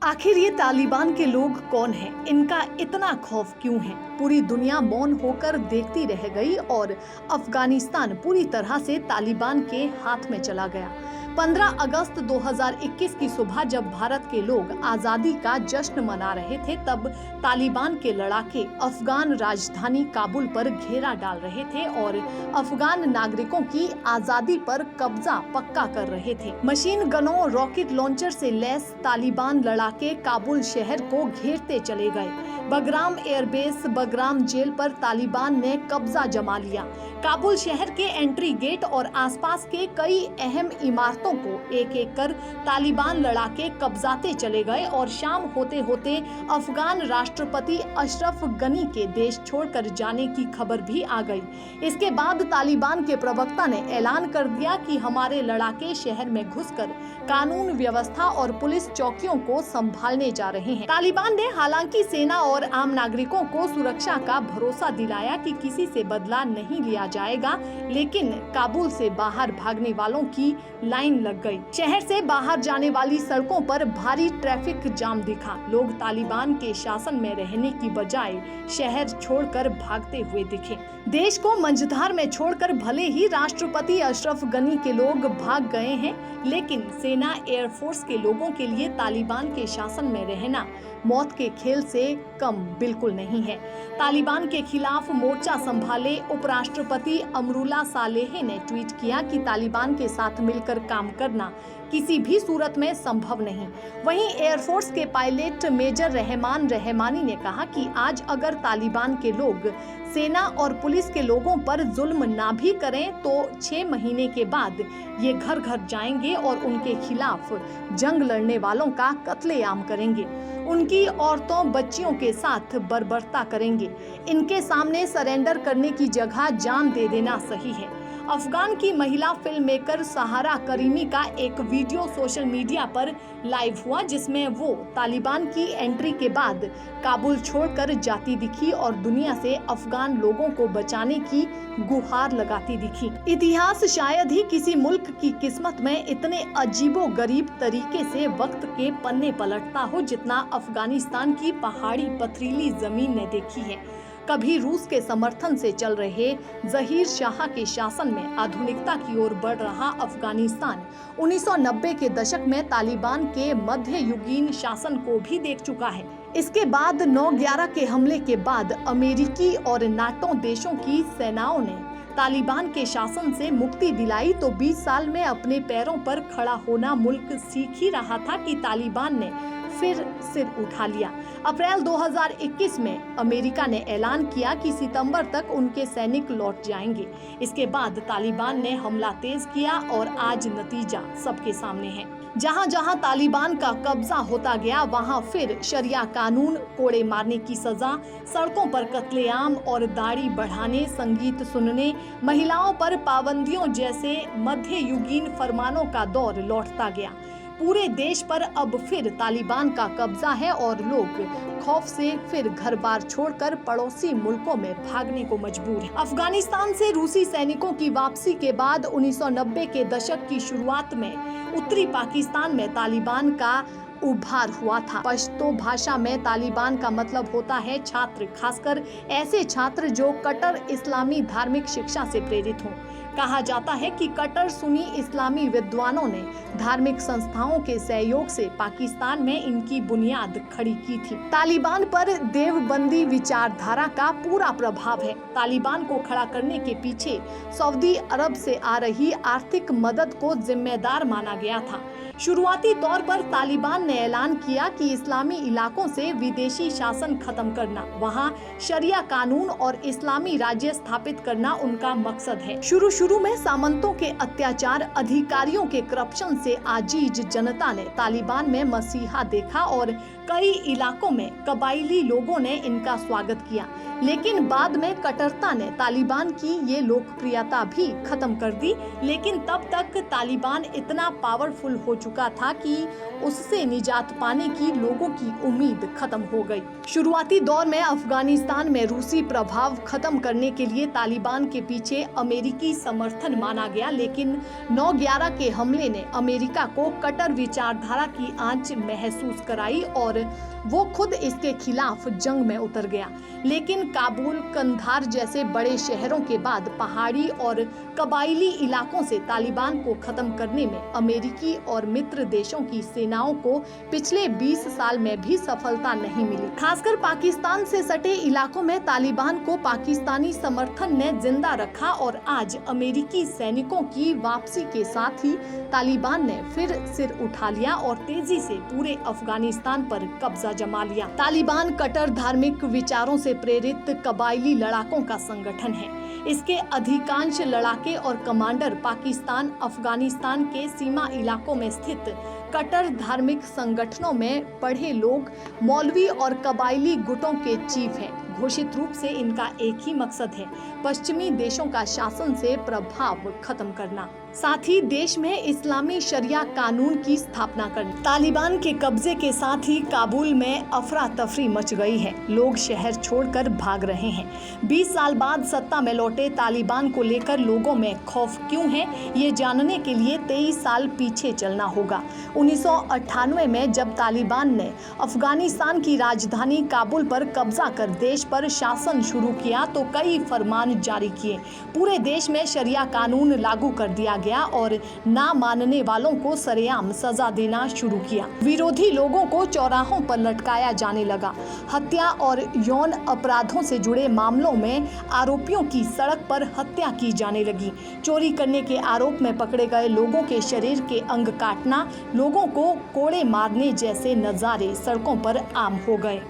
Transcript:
आखिर ये तालिबान के लोग कौन हैं? इनका इतना खौफ क्यों है? पूरी दुनिया मौन होकर देखती रह गई और अफगानिस्तान पूरी तरह से तालिबान के हाथ में चला गया। 15 अगस्त 2021 की सुबह जब भारत के लोग आज़ादी का जश्न मना रहे थे, तब तालिबान के लड़ाके अफगान राजधानी काबुल पर घेरा डाल रहे थे और अफगान नागरिकों की आज़ादी पर कब्जा पक्का कर रहे थे। मशीन गनों, रॉकेट लॉन्चर से लैस तालिबान लड़ाके काबुल शहर को घेरते चले गए। बगराम एयरबेस, बगराम जेल पर तालिबान ने कब्जा जमा लिया। काबुल शहर के एंट्री गेट और आसपास के कई अहम इमारतों को एक एक कर तालिबान लड़ाके कब्जाते चले गए और शाम होते होते अफगान राष्ट्रपति अशरफ गनी के देश छोड़कर जाने की खबर भी आ गई। इसके बाद तालिबान के प्रवक्ता ने ऐलान कर दिया कि हमारे लड़ाके शहर में घुसकर कानून व्यवस्था और पुलिस चौकियों को संभालने जा रहे हैं। तालिबान ने हालांकि सेना और आम नागरिकों को सुरक्षा का भरोसा दिलाया कि किसी से बदला नहीं लिया जाएगा, लेकिन काबुल से बाहर भागने वालों की लाइन लग गई। शहर से बाहर जाने वाली सड़कों पर भारी ट्रैफिक जाम दिखा। लोग तालिबान के शासन में रहने की बजाय शहर छोड़कर भागते हुए दिखे। देश को मंझधार में छोड़कर भले ही राष्ट्रपति अशरफ गनी के लोग भाग गए हैं, लेकिन सेना, एयरफोर्स के लोगों के लिए तालिबान के शासन में रहना मौत के खेल से कम बिल्कुल नहीं है। तालिबान के खिलाफ मोर्चा संभाले उपराष्ट्रपति अमरुल्ला सालेह ने ट्वीट किया कि तालिबान के साथ मिलकर काम करना किसी भी सूरत में संभव नहीं। वहीं एयरफोर्स के पायलट मेजर रहमान रहमानी ने कहा कि आज अगर तालिबान के लोग सेना और पुलिस के लोगों पर जुल्म ना भी करें तो 6 महीने के बाद ये घर घर जाएंगे और उनके खिलाफ जंग लड़ने वालों का कत्लेआम करेंगे। उनकी औरतों, बच्चियों के साथ बर्बरता करेंगे। इनके सामने सरेंडर करने की जगह जान दे देना सही है। अफगान की महिला फिल्म मेकर सहारा करीमी का एक वीडियो सोशल मीडिया पर लाइव हुआ, जिसमें वो तालिबान की एंट्री के बाद काबुल छोड़कर जाती दिखी और दुनिया से अफगान लोगों को बचाने की गुहार लगाती दिखी। इतिहास शायद ही किसी मुल्क की किस्मत में इतने अजीबोगरीब तरीके से वक्त के पन्ने पलटता हो जितना अफगानिस्तान की पहाड़ी पथरीली जमीन ने देखी है। कभी रूस के समर्थन से चल रहे जहीर शाह के शासन में आधुनिकता की ओर बढ़ रहा अफगानिस्तान 1990 के दशक में तालिबान के मध्ययुगीन शासन को भी देख चुका है। इसके बाद 9/11 के हमले के बाद अमेरिकी और नाटो देशों की सेनाओं ने तालिबान के शासन से मुक्ति दिलाई तो 20 साल में अपने पैरों पर खड़ा होना मुल्क सीख ही रहा था कि तालिबान ने फिर सिर उठा लिया। अप्रैल 2021 में अमेरिका ने ऐलान किया कि सितंबर तक उनके सैनिक लौट जाएंगे। इसके बाद तालिबान ने हमला तेज किया और आज नतीजा सबके सामने है। जहां जहां तालिबान का कब्जा होता गया, वहां फिर शरिया कानून, कोड़े मारने की सजा, सड़कों पर कत्लेआम और दाढ़ी बढ़ाने, संगीत सुनने, महिलाओं पर पाबंदियों जैसे मध्ययुगीन फरमानों का दौर लौटता गया। पूरे देश पर अब फिर तालिबान का कब्जा है और लोग खौफ से फिर घर बार छोड़कर पड़ोसी मुल्कों में भागने को मजबूर हैं। अफगानिस्तान से रूसी सैनिकों की वापसी के बाद 1990 के दशक की शुरुआत में उत्तरी पाकिस्तान में तालिबान का उभार हुआ था। पश्तो भाषा में तालिबान का मतलब होता है छात्र, खासकर ऐसे छात्र जो कट्टर इस्लामी धार्मिक शिक्षा से प्रेरित हों। कहा जाता है कि कट्टर सुन्नी इस्लामी विद्वानों ने धार्मिक संस्थाओं के सहयोग से पाकिस्तान में इनकी बुनियाद खड़ी की थी। तालिबान पर देवबंदी विचारधारा का पूरा प्रभाव है। तालिबान को खड़ा करने के पीछे सऊदी अरब से आ रही आर्थिक मदद को जिम्मेदार माना गया था। शुरुआती तौर पर तालिबान ने ऐलान किया कि इस्लामी इलाकों से विदेशी शासन खत्म करना, वहां शरिया कानून और इस्लामी राज्य स्थापित करना उनका मकसद है। शुरू में सामंतों के अत्याचार, अधिकारियों के करप्शन से आजीज जनता ने तालिबान में मसीहा देखा और कई इलाकों में कबाइली लोगों ने इनका स्वागत किया। लेकिन बाद में कट्टरता ने तालिबान की ये लोकप्रियता भी खत्म कर दी। लेकिन तब तक तालिबान इतना पावरफुल हो चुका था कि उससे निजात पाने की लोगों की उम्मीद खत्म हो गई। शुरुआती दौर में अफगानिस्तान में रूसी प्रभाव खत्म करने के लिए तालिबान के पीछे अमेरिकी समर्थन माना गया, लेकिन 9/11 के हमले ने अमेरिका को कट्टर विचारधारा की आंच महसूस कराई और वो खुद इसके खिलाफ जंग में उतर गया। लेकिन काबुल, कंधार जैसे बड़े शहरों के बाद पहाड़ी और कबायली इलाकों से तालिबान को खत्म करने में अमेरिकी और मित्र देशों की सेनाओं को पिछले 20 साल में भी सफलता नहीं मिली। खासकर पाकिस्तान से सटे इलाकों में तालिबान को पाकिस्तानी समर्थन ने जिंदा रखा और आज अमेरिकी सैनिकों की वापसी के साथ ही तालिबान ने फिर सिर उठा लिया और तेजी से पूरे अफगानिस्तान पर कब्जा जमा लिया। तालिबान कट्टर धार्मिक विचारों से प्रेरित कबायली लड़ाकों का संगठन है। इसके अधिकांश लड़ाके और कमांडर पाकिस्तान, अफगानिस्तान के सीमा इलाकों में स्थित कट्टर धार्मिक संगठनों में पढ़े लोग, मौलवी और कबायली गुटों के चीफ हैं। घोषित रूप से इनका एक ही मकसद है, पश्चिमी देशों का शासन से प्रभाव खत्म करना, साथ ही देश में इस्लामी शरिया कानून की स्थापना करना। तालिबान के कब्जे के साथ ही काबुल में अफरा तफरी मच गई है। लोग शहर छोड़कर भाग रहे हैं। 20 साल बाद सत्ता में लौटे तालिबान को लेकर लोगों में खौफ क्यों है, ये जानने के लिए 23 साल पीछे चलना होगा। 1998 में जब तालिबान ने अफगानिस्तान की राजधानी काबुल पर कब्जा कर देश पर शासन शुरू किया तो कई फरमान जारी किए। पूरे देश में शरिया कानून लागू कर दिया गया और ना मानने वालों को सरेआम सजा देना शुरू किया। विरोधी लोगों को चौराहों पर लटकाया जाने लगा। हत्या और यौन अपराधों से जुड़े मामलों में आरोपियों की सड़क पर हत्या की जाने लगी। चोरी करने के आरोप में पकड़े गए लोगों के शरीर के अंग काटना, लोगों को कोड़े मारने जैसे नजारे सड़कों पर आम हो गए।